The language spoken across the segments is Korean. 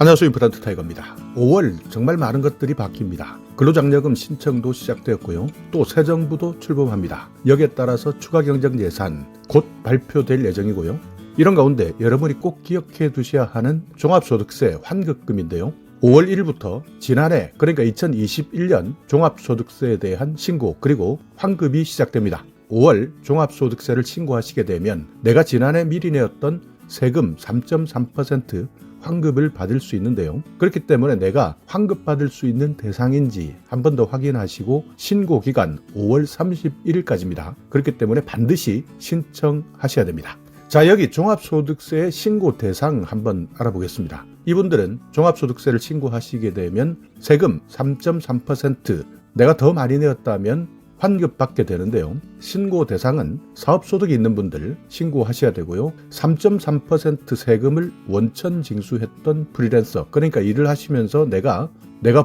안녕하세요. 임플란트 타이거입니다. 5월 정말 많은 것들이 바뀝니다. 근로장려금 신청도 시작되었고요. 또 새 정부도 출범합니다. 여기에 따라서 추가 경정 예산 곧 발표될 예정이고요. 이런 가운데 여러분이 꼭 기억해 두셔야 하는 종합소득세 환급금인데요. 5월 1일부터 지난해 그러니까 2021년 종합소득세에 대한 신고 그리고 환급이 시작됩니다. 5월 종합소득세를 신고하시게 되면 내가 지난해 미리 내었던 세금 3.3% 환급을 받을 수 있는데요. 그렇기 때문에 내가 환급받을 수 있는 대상인지 한 번 더 확인하시고 신고 기간 5월 31일까지입니다. 그렇기 때문에 반드시 신청하셔야 됩니다. 자, 여기 종합소득세 신고 대상 한번 알아보겠습니다. 이분들은 종합소득세를 신고하시게 되면 세금 3.3% 내가 더 많이 내었다면 환급받게 되는데요. 신고 대상은 사업소득이 있는 분들 신고하셔야 되고요. 3.3% 세금을 원천 징수했던 프리랜서, 그러니까 일을 하시면서 내가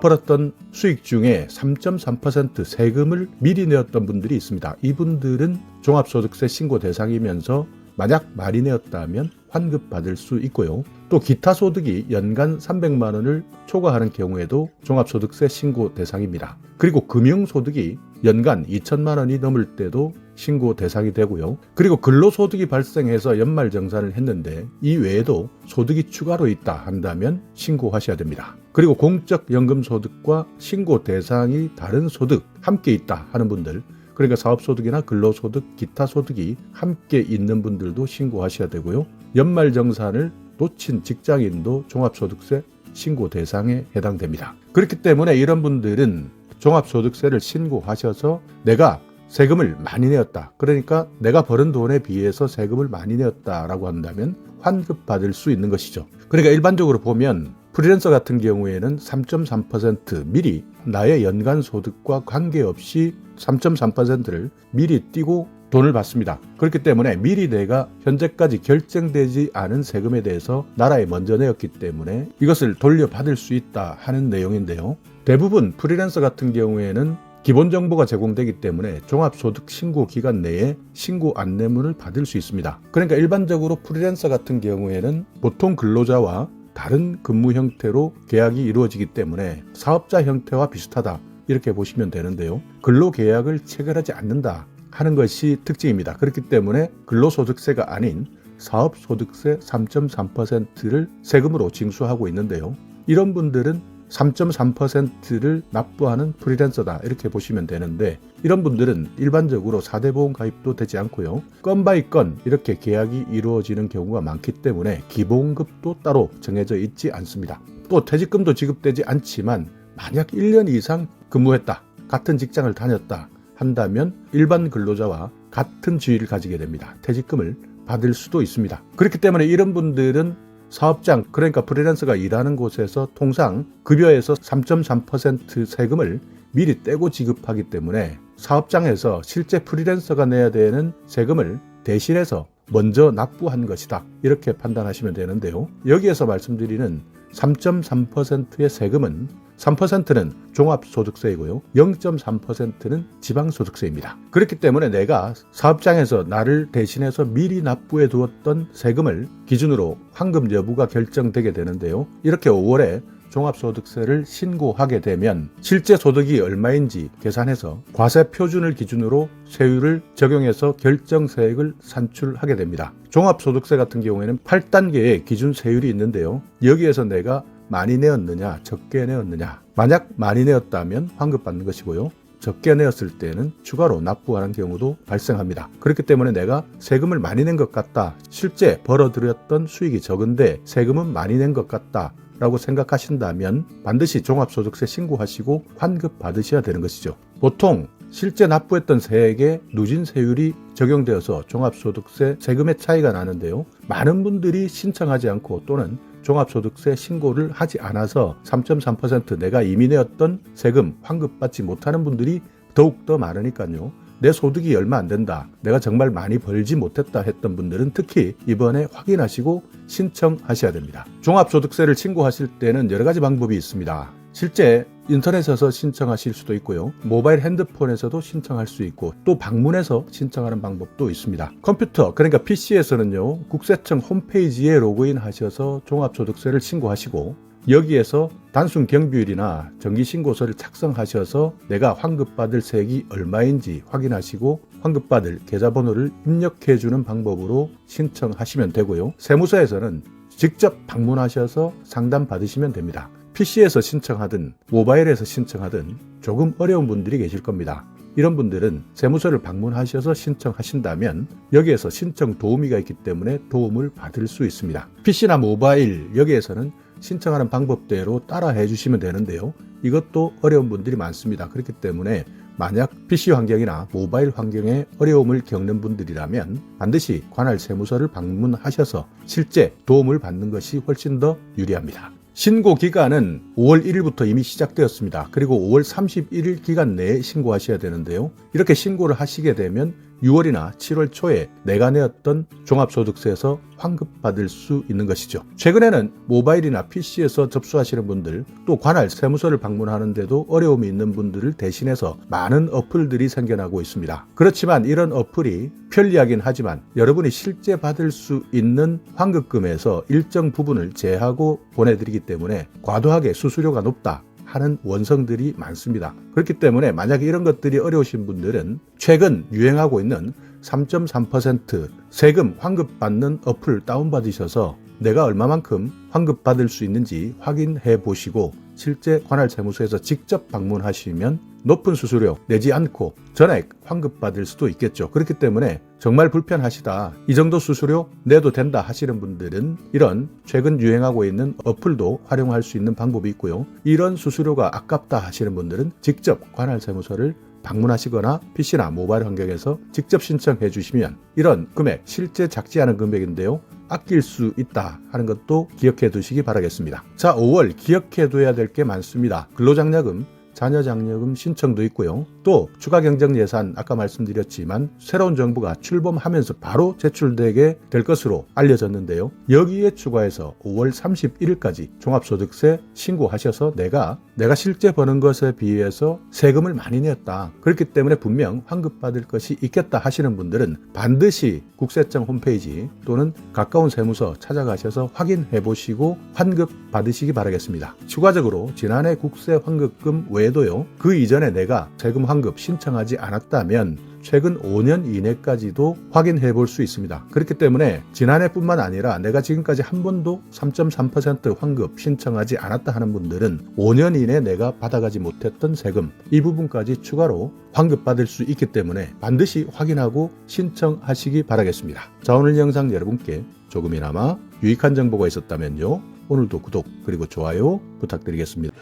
벌었던 수익 중에 3.3% 세금을 미리 내었던 분들이 있습니다. 이분들은 종합소득세 신고 대상이면서 만약 많이 내었다면 환급받을 수 있고요. 또 기타 소득이 연간 300만 원을 초과하는 경우에도 종합소득세 신고 대상입니다. 그리고 금융소득이 연간 2천만 원이 넘을 때도 신고 대상이 되고요. 그리고 근로소득이 발생해서 연말정산을 했는데 이 외에도 소득이 추가로 있다 한다면 신고하셔야 됩니다. 그리고 공적연금소득과 신고 대상이 다른 소득 함께 있다 하는 분들, 그러니까 사업소득이나 근로소득, 기타 소득이 함께 있는 분들도 신고하셔야 되고요. 연말정산을 놓친 직장인도 종합소득세 신고 대상에 해당됩니다. 그렇기 때문에 이런 분들은 종합소득세를 신고하셔서 내가 세금을 많이 내었다. 그러니까 내가 벌은 돈에 비해서 세금을 많이 내었다라고 한다면 환급받을 수 있는 것이죠. 그러니까 일반적으로 보면 프리랜서 같은 경우에는 3.3% 미리 나의 연간 소득과 관계없이 3.3%를 미리 띄고 돈을 받습니다. 그렇기 때문에 미리 내가 현재까지 결정되지 않은 세금에 대해서 나라에 먼저 내었기 때문에 이것을 돌려받을 수 있다 하는 내용인데요. 대부분 프리랜서 같은 경우에는 기본 정보가 제공되기 때문에 종합소득 신고 기간 내에 신고 안내문을 받을 수 있습니다. 그러니까 일반적으로 프리랜서 같은 경우에는 보통 근로자와 다른 근무 형태로 계약이 이루어지기 때문에 사업자 형태와 비슷하다 이렇게 보시면 되는데요. 근로계약을 체결하지 않는다 하는 것이 특징입니다. 그렇기 때문에 근로소득세가 아닌 사업소득세 3.3%를 세금으로 징수하고 있는데요. 이런 분들은 3.3%를 납부하는 프리랜서다 이렇게 보시면 되는데 이런 분들은 일반적으로 4대 보험 가입도 되지 않고요. 건 바이 건 이렇게 계약이 이루어지는 경우가 많기 때문에 기본급도 따로 정해져 있지 않습니다. 또 퇴직금도 지급되지 않지만 만약 1년 이상 근무했다, 같은 직장을 다녔다 한다면 일반 근로자와 같은 지위를 가지게 됩니다. 퇴직금을 받을 수도 있습니다. 그렇기 때문에 이런 분들은 사업장, 그러니까 프리랜서가 일하는 곳에서 통상 급여에서 3.3% 세금을 미리 떼고 지급하기 때문에 사업장에서 실제 프리랜서가 내야 되는 세금을 대신해서 먼저 납부한 것이다 이렇게 판단하시면 되는데요. 여기에서 말씀드리는 3.3%의 세금은 3%는 종합소득세이고요. 0.3%는 지방소득세입니다. 그렇기 때문에 내가 사업장에서 나를 대신해서 미리 납부해 두었던 세금을 기준으로 환급 여부가 결정되게 되는데요. 이렇게 5월에 종합소득세를 신고하게 되면 실제 소득이 얼마인지 계산해서 과세 표준을 기준으로 세율을 적용해서 결정세액을 산출하게 됩니다. 종합소득세 같은 경우에는 8단계의 기준 세율이 있는데요. 여기에서 내가 많이 내었느냐 적게 내었느냐, 만약 많이 내었다면 환급받는 것이고요. 적게 내었을 때는 추가로 납부하는 경우도 발생합니다. 그렇기 때문에 내가 세금을 많이 낸 것 같다, 실제 벌어들였던 수익이 적은데 세금은 많이 낸 것 같다 라고 생각하신다면 반드시 종합소득세 신고하시고 환급 받으셔야 되는 것이죠. 보통 실제 납부했던 세액에 누진세율이 적용되어서 종합소득세 세금의 차이가 나는데요. 많은 분들이 신청하지 않고 또는 종합소득세 신고를 하지 않아서 3.3% 내가 이미 내었던 세금 환급받지 못하는 분들이 더욱더 많으니까요. 내 소득이 얼마 안 된다, 내가 정말 많이 벌지 못했다 했던 분들은 특히 이번에 확인하시고 신청하셔야 됩니다. 종합소득세를 신고하실 때는 여러 가지 방법이 있습니다. 실제 인터넷에서 신청하실 수도 있고요. 모바일 핸드폰에서도 신청할 수 있고 또 방문해서 신청하는 방법도 있습니다. 컴퓨터, 그러니까 PC에서는요. 국세청 홈페이지에 로그인 하셔서 종합소득세를 신고하시고 여기에서 단순 경비율이나 정기신고서를 작성하셔서 내가 환급받을 세액이 얼마인지 확인하시고 환급받을 계좌번호를 입력해주는 방법으로 신청하시면 되고요. 세무서에서는 직접 방문하셔서 상담 받으시면 됩니다. PC에서 신청하든 모바일에서 신청하든 조금 어려운 분들이 계실 겁니다. 이런 분들은 세무서를 방문하셔서 신청하신다면 여기에서 신청 도우미가 있기 때문에 도움을 받을 수 있습니다. PC나 모바일 여기에서는 신청하는 방법대로 따라해 주시면 되는데요. 이것도 어려운 분들이 많습니다. 그렇기 때문에 만약 PC 환경이나 모바일 환경에 어려움을 겪는 분들이라면 반드시 관할 세무서를 방문하셔서 실제 도움을 받는 것이 훨씬 더 유리합니다. 신고 기간은 5월 1일부터 이미 시작되었습니다. 그리고 5월 31일 기간 내에 신고하셔야 되는데요. 이렇게 신고를 하시게 되면 6월이나 7월 초에 내가 내었던 종합소득세에서 환급받을 수 있는 것이죠. 최근에는 모바일이나 PC에서 접수하시는 분들, 또 관할 세무서를 방문하는데도 어려움이 있는 분들을 대신해서 많은 어플들이 생겨나고 있습니다. 그렇지만 이런 어플이 편리하긴 하지만 여러분이 실제 받을 수 있는 환급금에서 일정 부분을 제하고 보내드리기 때문에 과도하게 수수료가 높다 하는 원성들이 많습니다. 그렇기 때문에 만약에 이런 것들이 어려우신 분들은 최근 유행하고 있는 3.3% 세금 환급받는 어플 다운받으셔서 내가 얼마만큼 환급받을 수 있는지 확인해 보시고 실제 관할 세무서에서 직접 방문하시면 높은 수수료 내지 않고 전액 환급받을 수도 있겠죠. 그렇기 때문에 정말 불편하시다, 이 정도 수수료 내도 된다 하시는 분들은 이런 최근 유행하고 있는 어플도 활용할 수 있는 방법이 있고요. 이런 수수료가 아깝다 하시는 분들은 직접 관할 세무서를 방문하시거나 PC나 모바일 환경에서 직접 신청해 주시면 이런 금액, 실제 작지 않은 금액인데요, 아낄 수 있다 하는 것도 기억해 두시기 바라겠습니다. 자, 5월 기억해 둬야 될 게 많습니다. 근로장려금, 자녀장려금 신청도 있고요. 또 추가경정예산 아까 말씀드렸지만 새로운 정부가 출범하면서 바로 제출되게 될 것으로 알려졌는데요. 여기에 추가해서 5월 31일까지 종합소득세 신고하셔서 내가 실제 버는 것에 비해서 세금을 많이 냈다, 그렇기 때문에 분명 환급받을 것이 있겠다 하시는 분들은 반드시 국세청 홈페이지 또는 가까운 세무서 찾아가셔서 확인해 보시고 환급 받으시기 바라겠습니다. 추가적으로 지난해 국세 환급금 외에도요, 그 이전에 내가 세금 환급 신청하지 않았다면 최근 5년 이내까지도 확인해 볼 수 있습니다. 그렇기 때문에 지난해뿐만 아니라 내가 지금까지 한 번도 3.3% 환급 신청하지 않았다 하는 분들은 5년 이내 내가 받아가지 못했던 세금, 이 부분까지 추가로 환급받을 수 있기 때문에 반드시 확인하고 신청하시기 바라겠습니다. 자, 오늘 영상 여러분께 조금이나마 유익한 정보가 있었다면요, 오늘도 구독 그리고 좋아요 부탁드리겠습니다.